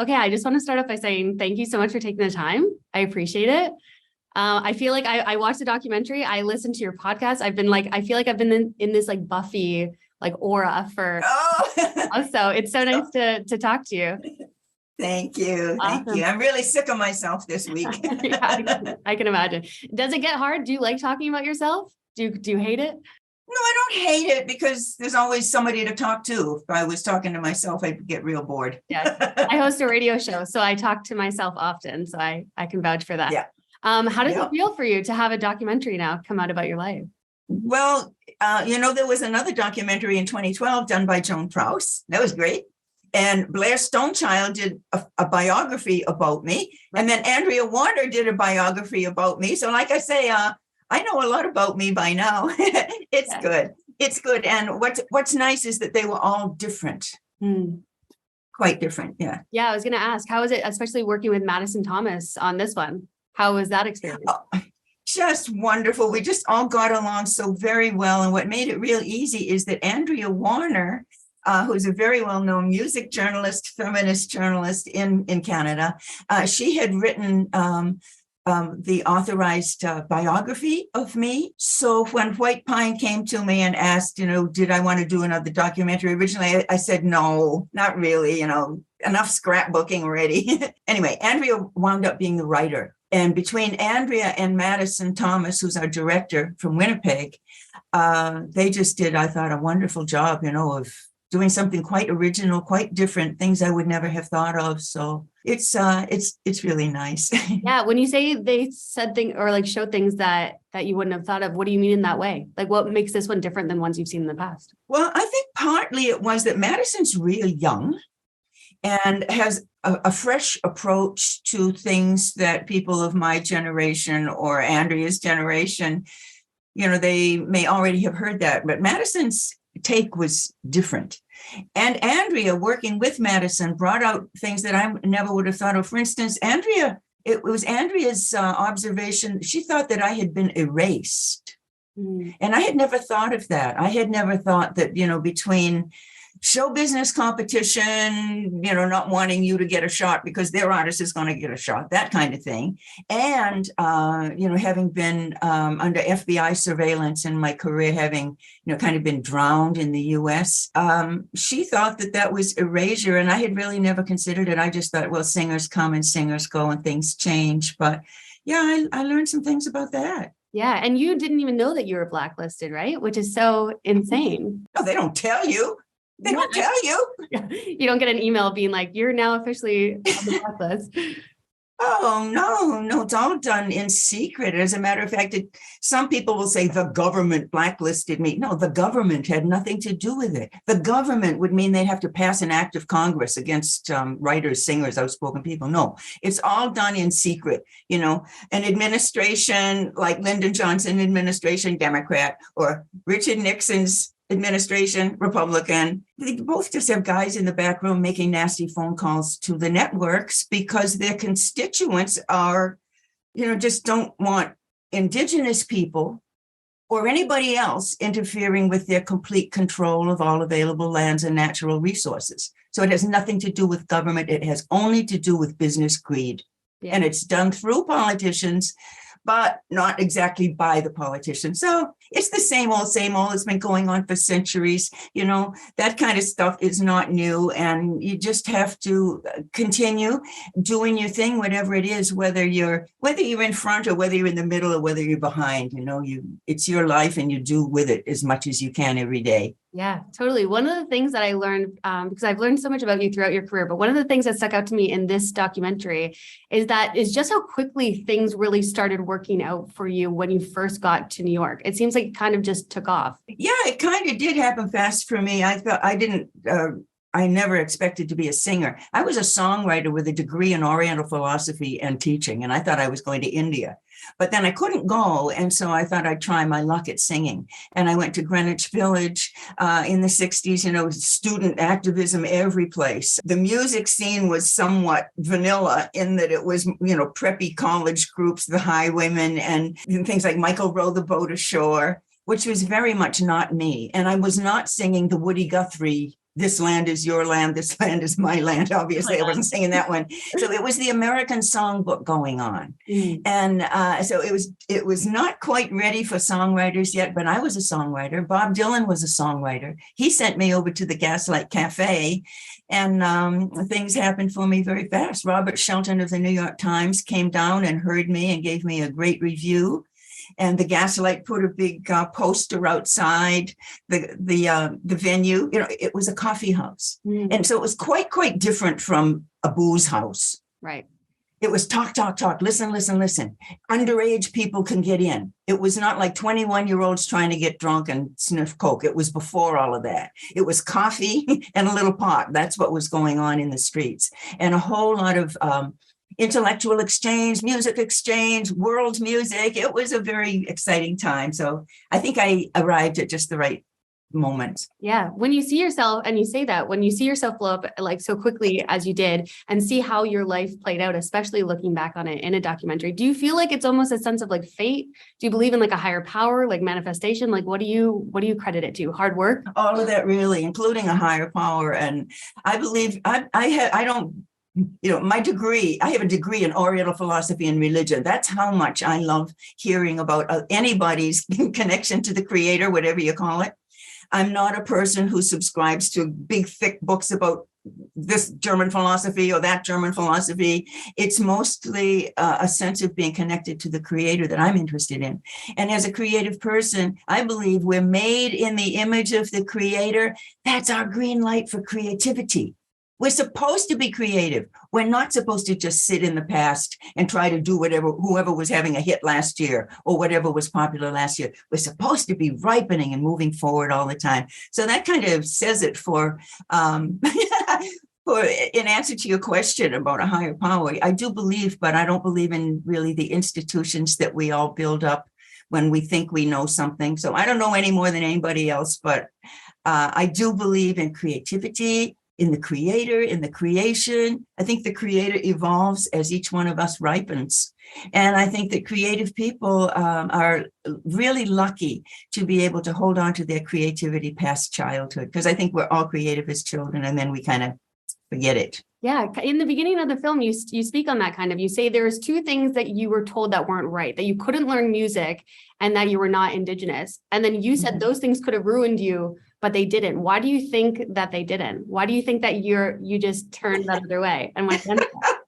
Okay, I just want to start off by saying thank you so much for taking the time. I appreciate it. I feel like I watched the documentary. I listened to your podcast. I feel like I've been in this like Buffy like aura for. So it's so nice to talk to you. Thank you. Awesome. Thank you. I'm really sick of myself this week. Yeah, I can imagine. Does it get hard? Do you like talking about yourself? Do you hate it? No, I don't hate it because there's always somebody to talk to. If I was talking to myself, I'd get real bored. Yeah, I host a radio show, so I talk to myself often. So I can vouch for that. Yeah. How does it feel for you to have a documentary now come out about your life? Well, there was another documentary in 2012 done by Joan Prouse. That was great. And Blair Stonechild did a biography about me. And then Andrea Warner did a biography about me. So like I say, I know a lot about me by now. It's good. It's good. And what's nice is that they were all different. Quite different. Yeah. Yeah. I was going to ask, how is it, especially working with Madison Thomas on this one? How was that experience? Just wonderful. We just all got along so very well. And what made it real easy is that Andrea Warner, who's a very well-known music journalist, feminist journalist in Canada, she had written the authorized biography of me. So when White Pine came to me and asked, did I want to do another documentary? Originally, I said, no, not really, enough scrapbooking already. Anyway, Andrea wound up being the writer. And between Andrea and Madison Thomas, who's our director from Winnipeg, they just did, I thought, a wonderful job, of doing something quite original, quite different, things I would never have thought of. So it's really nice. Yeah. When you say they said things or like show things that you wouldn't have thought of, what do you mean in that way? Like what makes this one different than ones you've seen in the past? Well, I think partly it was that Madison's really young and has a fresh approach to things that people of my generation or Andrea's generation, they may already have heard that, but Madison's take was different. And Andrea, working with Madison, brought out things that I never would have thought of. For instance, it was Andrea's observation. She thought that I had been erased. And I had never thought of that. I had never thought that, between show business competition, not wanting you to get a shot because their artist is going to get a shot, that kind of thing. And, having been under FBI surveillance in my career, having, kind of been drowned in the US, she thought that was erasure. And I had really never considered it. I just thought, well, singers come and singers go and things change. But yeah, I learned some things about that. Yeah. And you didn't even know that you were blacklisted, right? Which is so insane. No, they don't tell you. They don't tell you. You don't get an email being like, you're now officially on the blacklist. Oh, no, it's all done in secret. As a matter of fact, some people will say the government blacklisted me. No, the government had nothing to do with it. The government would mean they'd have to pass an act of Congress against writers, singers, outspoken people. No, it's all done in secret. An administration like Lyndon Johnson administration, Democrat, or Richard Nixon's administration, Republican, they both just have guys in the back room making nasty phone calls to the networks because their constituents are, just don't want Indigenous people or anybody else interfering with their complete control of all available lands and natural resources. So it has nothing to do with government. It has only to do with business greed. Yeah. And it's done through politicians, but not exactly by the politicians. So it's the same old. It's been going on for centuries. That kind of stuff is not new. And you just have to continue doing your thing, whatever it is, whether you're in front or whether you're in the middle or whether you're behind, it's your life and you do with it as much as you can every day. Yeah, totally. One of the things that I learned, because I've learned so much about you throughout your career, but one of the things that stuck out to me in this documentary is just how quickly things really started working out for you when you first got to New York. It seems like it kind of just took off. Yeah, it kind of did happen fast for me. I never expected to be a singer. I was a songwriter with a degree in Oriental philosophy and teaching, and I thought I was going to India. But then I couldn't go, and so I thought I'd try my luck at singing. And I went to Greenwich Village in the 60s, student activism every place. The music scene was somewhat vanilla in that it was, preppy college groups, the Highwaymen, and things like Michael Row the Boat Ashore, which was very much not me. And I was not singing the Woody Guthrie this land is your land, this land is my land. Obviously, I wasn't singing that one. So it was the American songbook going on. And so it was not quite ready for songwriters yet, but I was a songwriter. Bob Dylan was a songwriter. He sent me over to the Gaslight Cafe, and things happened for me very fast. Robert Shelton of the New York Times came down and heard me and gave me a great review. And the Gaslight put a big poster outside the venue. You know, it was a coffee house. And so it was quite different from a booze house. Right. It was talk, listen. Underage people can get in. It was not like 21-year-olds trying to get drunk and sniff coke. It was before all of that. It was coffee and a little pot. That's what was going on in the streets. And a whole lot of intellectual exchange, music exchange, world music. It was a very exciting time. So I think I arrived at just the right moment. Yeah. When you see yourself, and you say that, when you see yourself blow up like so quickly as you did, and see how your life played out, especially looking back on it in a documentary, do you feel like it's almost a sense of like fate? Do you believe in like a higher power, like manifestation? Like what do you credit it to? Hard work? All of that, really, including a higher power. And I believe I don't, you know, I have a degree in Oriental philosophy and religion. That's how much I love hearing about anybody's connection to the creator, whatever you call it. I'm not a person who subscribes to big, thick books about this German philosophy or that German philosophy. It's mostly a sense of being connected to the creator that I'm interested in. And as a creative person, I believe we're made in the image of the creator. That's our green light for creativity. We're supposed to be creative. We're not supposed to just sit in the past and try to do whoever was having a hit last year or whatever was popular last year. We're supposed to be ripening and moving forward all the time. So that kind of says it for in answer to your question about a higher power. I do believe, but I don't believe in really the institutions that we all build up when we think we know something. So I don't know any more than anybody else, but I do believe in creativity, in the creator, in the creation. I think the creator evolves as each one of us ripens. And I think that creative people are really lucky to be able to hold on to their creativity past childhood, because I think we're all creative as children, and then we kind of forget it. Yeah. In the beginning of the film, you speak on that kind of, you say there's two things that you were told that weren't right, that you couldn't learn music and that you were not Indigenous. And then you said those things could have ruined you, but they didn't. Why do you think that they didn't? Why do you think that you just turned the other way and went against that?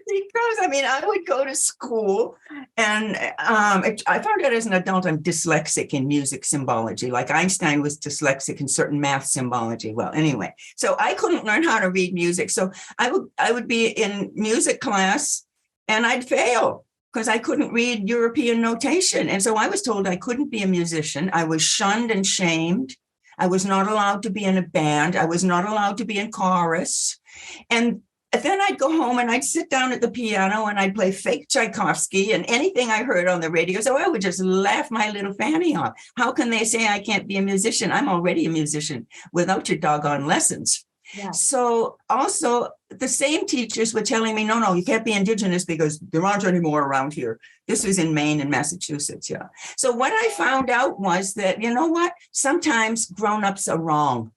Because I would go to school, and I found out as an adult I'm dyslexic in music symbology, like Einstein was dyslexic in certain math symbology. Well, anyway, so I couldn't learn how to read music. So I would be in music class and I'd fail because I couldn't read European notation. And so I was told I couldn't be a musician. I was shunned and shamed. I was not allowed to be in a band. I was not allowed to be in chorus. And then I'd go home and I'd sit down at the piano and I'd play fake Tchaikovsky and anything I heard on the radio. So I would just laugh my little fanny off. How can they say I can't be a musician? I'm already a musician without your doggone lessons. Yeah. So also the same teachers were telling me, no, you can't be Indigenous because there aren't any more around here. This was in Maine and Massachusetts. Yeah. So what I found out was that, you know what? Sometimes grownups are wrong.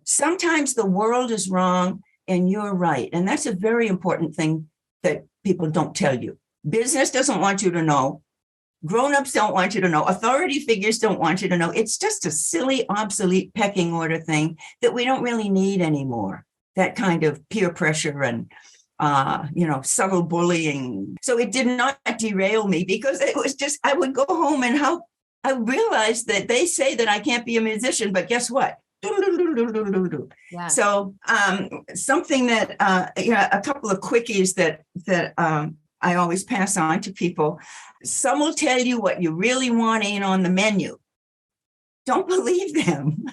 Sometimes the world is wrong and you're right. And that's a very important thing that people don't tell you. Business doesn't want you to know. Grown-ups don't want you to know. Authority figures don't want you to know. It's just a silly, obsolete pecking order thing that we don't really need anymore. That kind of peer pressure and, subtle bullying. So it did not derail me because it was just, I would go home and I realized that they say that I can't be a musician, but guess what? Yeah. So something that, a couple of quickies that I always pass on to people. Some will tell you what you really want ain't on the menu. Don't believe them.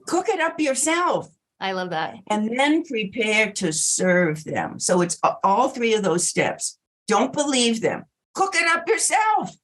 Cook it up yourself. I love that. And then prepare to serve them. So it's all three of those steps. Don't believe them. Cook it up yourself.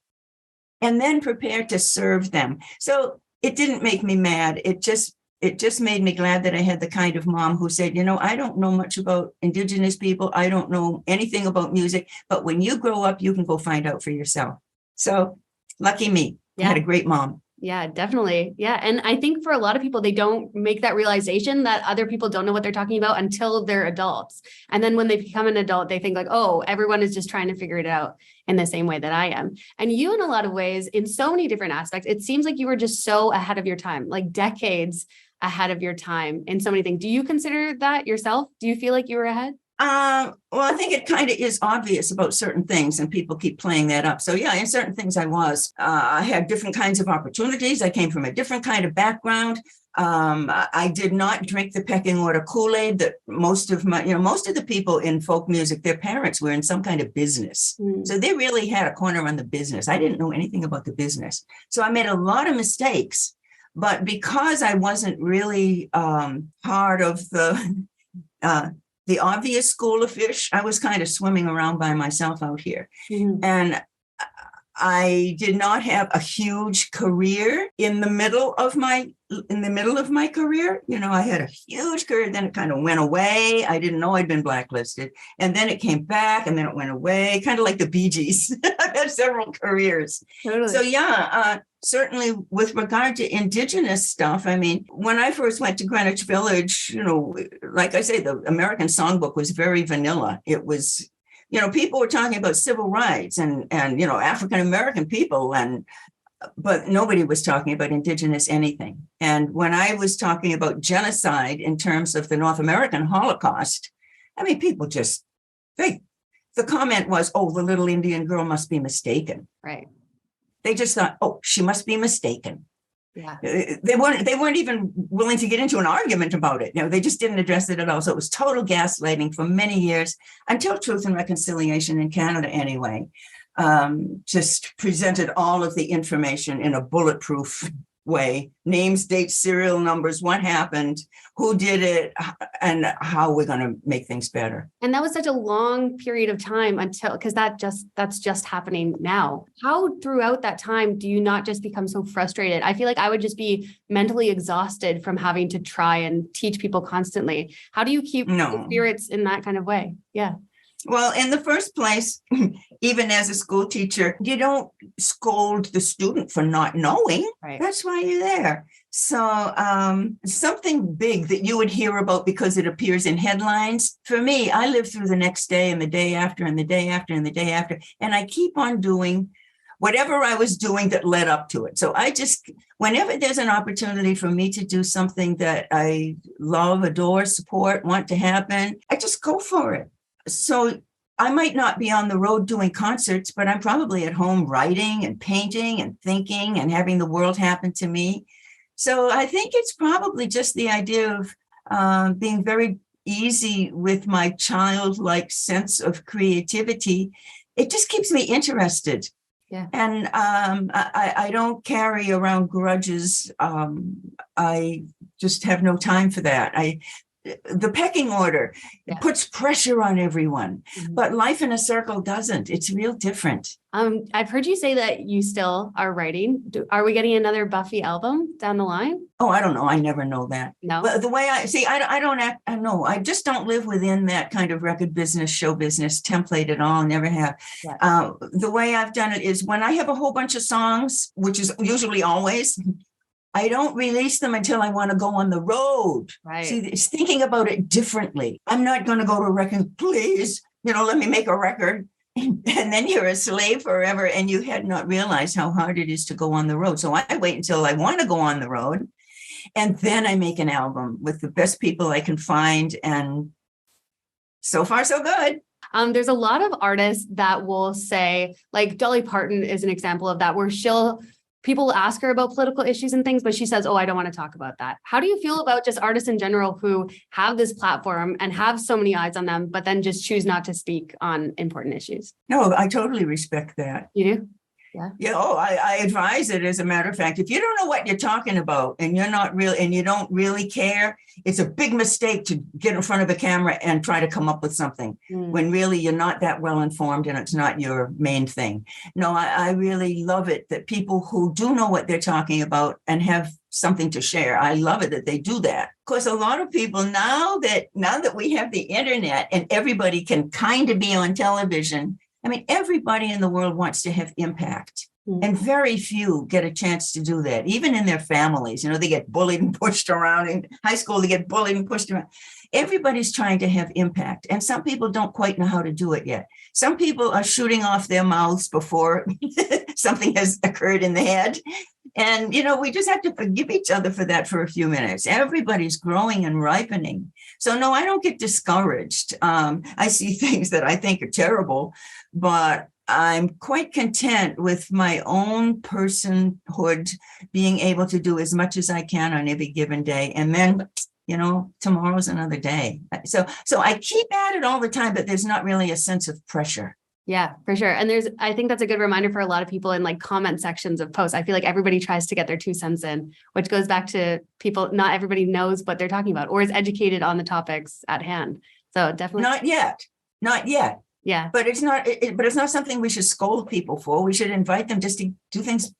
And then prepare to serve them. So it didn't make me mad. It just made me glad that I had the kind of mom who said, I don't know much about Indigenous people. I don't know anything about music, but when you grow up, you can go find out for yourself. So lucky me. Yeah. I had a great mom. Yeah, definitely. Yeah. And I think for a lot of people, they don't make that realization that other people don't know what they're talking about until they're adults. And then when they become an adult, they think like, oh, everyone is just trying to figure it out in the same way that I am. And you, in a lot of ways, in so many different aspects, it seems like you were just so ahead of your time, like decades ahead of your time in so many things. Do you consider that yourself? Do you feel like you were ahead? Well, I think it kind of is obvious about certain things, and people keep playing that up. So yeah, in certain things I was. I had different kinds of opportunities. I came from a different kind of background. I did not drink the pecking order Kool-Aid that most of the people in folk music, their parents were in some kind of business. So they really had a corner on the business. I didn't know anything about the business. So I made a lot of mistakes, but because I wasn't really part of the obvious school of fish, I was kind of swimming around by myself out here. And I did not have a huge career in the middle of my career. I had a huge career, then it kind of went away. I didn't know I'd been blacklisted. And then it came back, and then it went away, kind of like the Bee Gees. I've had several careers. Totally. So yeah, certainly with regard to Indigenous stuff, I mean, when I first went to Greenwich Village, like I say, the American Songbook was very vanilla. It was, people were talking about civil rights and African American people, but nobody was talking about Indigenous anything. And when I was talking about genocide in terms of the North American Holocaust, I mean, people just the comment was, "Oh, the little Indian girl must be mistaken." Right. They just thought, "Oh, she must be mistaken." Yeah. They weren't even willing to get into an argument about it. They just didn't address it at all. So it was total gaslighting for many years, until Truth and Reconciliation in Canada, anyway, just presented all of the information in a bulletproof way: names, dates, serial numbers, what happened, who did it, and how we're going to make things better. And that was such a long period of time because that's just happening now. How throughout that time do you not just become so frustrated? I feel like I would just be mentally exhausted from having to try and teach people constantly. How do you keep the spirits in that kind of way? Yeah. Well, in the first place, even as a school teacher, you don't scold the student for not knowing. Right. That's why you're there. So something big that you would hear about because it appears in headlines. For me, I live through the next day and the day after and the day after and the day after. And I keep on doing whatever I was doing that led up to it. So whenever there's an opportunity for me to do something that I love, adore, support, want to happen, I just go for it. So I might not be on the road doing concerts, but I'm probably at home writing and painting and thinking and having the world happen to me. So I think it's probably just the idea of being very easy with my childlike sense of creativity. It just keeps me interested. Yeah. And I don't carry around grudges. I just have no time for that. The pecking order puts pressure on everyone, but life in a circle doesn't. It's real different. I've heard you say that you still are writing. Are we getting another Buffy album down the line? Oh, I don't know. I never know that. No. Well, the way I don't act. I know. I just don't live within that kind of record business, show business template at all. Never have. Yeah. The way I've done it is when I have a whole bunch of songs, which is usually always, I don't release them until I want to go on the road. Right. See, it's thinking about it differently. I'm not going to go to a record, please, let me make a record. And then you're a slave forever, and you had not realized how hard it is to go on the road. So I wait until I want to go on the road, and then I make an album with the best people I can find. And so far, so good. There's a lot of artists that will say, like Dolly Parton is an example of that, where people ask her about political issues and things, but she says, "Oh, I don't want to talk about that." How do you feel about just artists in general who have this platform and have so many eyes on them, but then just choose not to speak on important issues? No, I totally respect that. You do? Yeah. I advise it. As a matter of fact, if you don't know what you're talking about and you don't really care, it's a big mistake to get in front of a camera and try to come up with something when really you're not that well informed and it's not your main thing. No, I really love it that people who do know what they're talking about and have something to share. I love it that they do that. Of course, a lot of people now that we have the internet and everybody can kind of be on television, I mean, everybody in the world wants to have impact. And very few get a chance to do that, even in their families. You know, they get bullied and pushed around. In high school, they get bullied and pushed around. Everybody's trying to have impact. And some people don't quite know how to do it yet. Some people are shooting off their mouths before something has occurred in the head. And, you know, we just have to forgive each other for that for a few minutes. Everybody's growing and ripening. So, no, I don't get discouraged. I see things that I think are terrible, but I'm quite content with my own personhood being able to do as much as I can on every given day. And then, you know, tomorrow's another day. So I keep at it all the time, but there's not really a sense of pressure. Yeah, for sure. And I think that's a good reminder for a lot of people in like comment sections of posts. I feel like everybody tries to get their 2 cents in, which goes back to people, not everybody knows what they're talking about or is educated on the topics at hand. So definitely. Not yet. Yeah. But it's not something we should scold people for. We should invite them just to do things,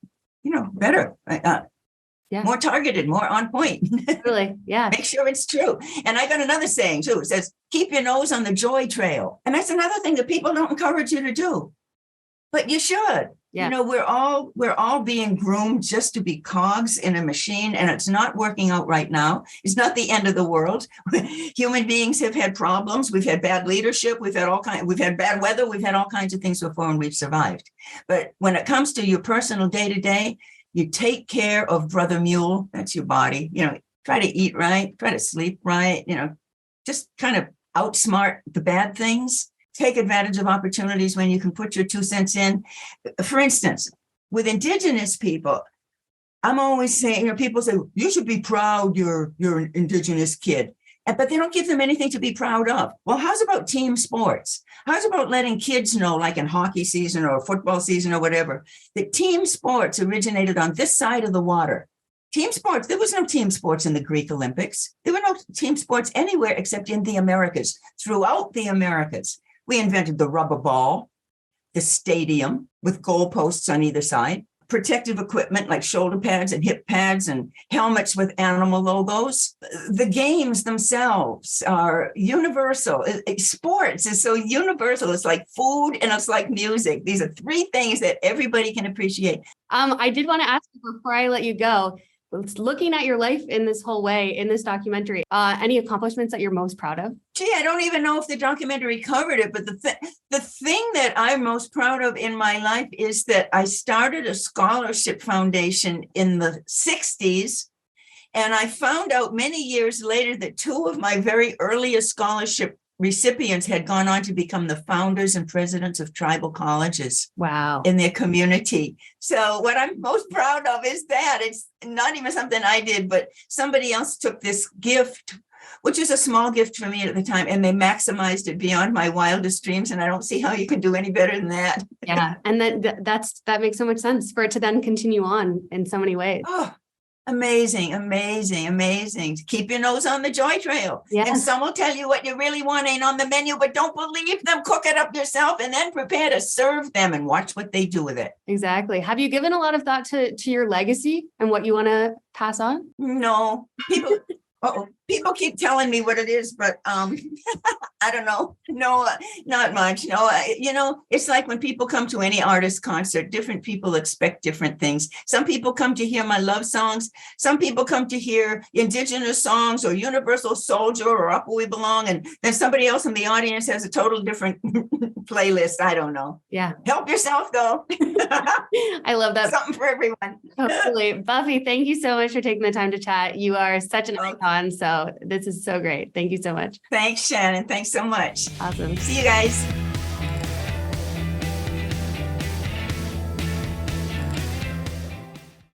you know, better. More targeted, more on point. Really, yeah. Make sure it's true. And I got another saying too. It says, keep your nose on the joy trail. And that's another thing that people don't encourage you to do. But you should. Yeah. You know, we're all being groomed just to be cogs in a machine, and it's not working out right now. It's not the end of the world. Human beings have had problems. We've had bad leadership. We've had bad weather. We've had all kinds of things before, and we've survived. But when it comes to your personal day-to-day, you take care of Brother Mule. That's your body. You know, try to eat right, try to sleep right, you know, just kind of outsmart the bad things. Take advantage of opportunities when you can put your 2 cents in. For instance, with Indigenous people, I'm always saying, you know, people say, you should be proud you're an Indigenous kid. But they don't give them anything to be proud of. Well, how's about team sports? How's about letting kids know, like in hockey season or football season or whatever, that team sports originated on this side of the water. Team sports, there was no team sports in the Greek Olympics. There were no team sports anywhere except in the Americas, throughout the Americas. We invented the rubber ball, the stadium with goalposts on either side, protective equipment like shoulder pads and hip pads and helmets with animal logos. The games themselves are universal. Sports is so universal. It's like food and it's like music. These are 3 things that everybody can appreciate. I did want to ask you before I let you go, looking at your life in this whole way, in this documentary, any accomplishments that you're most proud of? Gee, I don't even know if the documentary covered it, but the thing that I'm most proud of in my life is that I started a scholarship foundation in the 60s. And I found out many years later that 2 of my very earliest scholarship recipients had gone on to become the founders and presidents of tribal colleges. Wow. In their community. So what I'm most proud of is that it's not even something I did, but somebody else took this gift, which is a small gift for me at the time, and they maximized it beyond my wildest dreams. And I don't see how you can do any better than that. Yeah. And that makes so much sense for it to then continue on in so many ways. Oh, amazing, amazing, amazing. Keep your nose on the joy trail. Yeah. And some will tell you what you really want ain't on the menu, but don't believe them. Cook it up yourself and then prepare to serve them and watch what they do with it. Exactly. Have you given a lot of thought to your legacy and what you want to pass on? No. People keep telling me what it is, but I don't know. No, not much. No, you know, it's like when people come to any artist concert, different people expect different things. Some people come to hear my love songs. Some people come to hear Indigenous songs or Universal Soldier or Up Where We Belong. And then somebody else in the audience has a total different playlist. I don't know. Yeah. Help yourself, though. I love that. Something for everyone. Totally. Buffy, thank you so much for taking the time to chat. You are such an icon. So this is so great. Thank you so much. Thanks, Shannon. Thanks so much. Awesome. See you guys.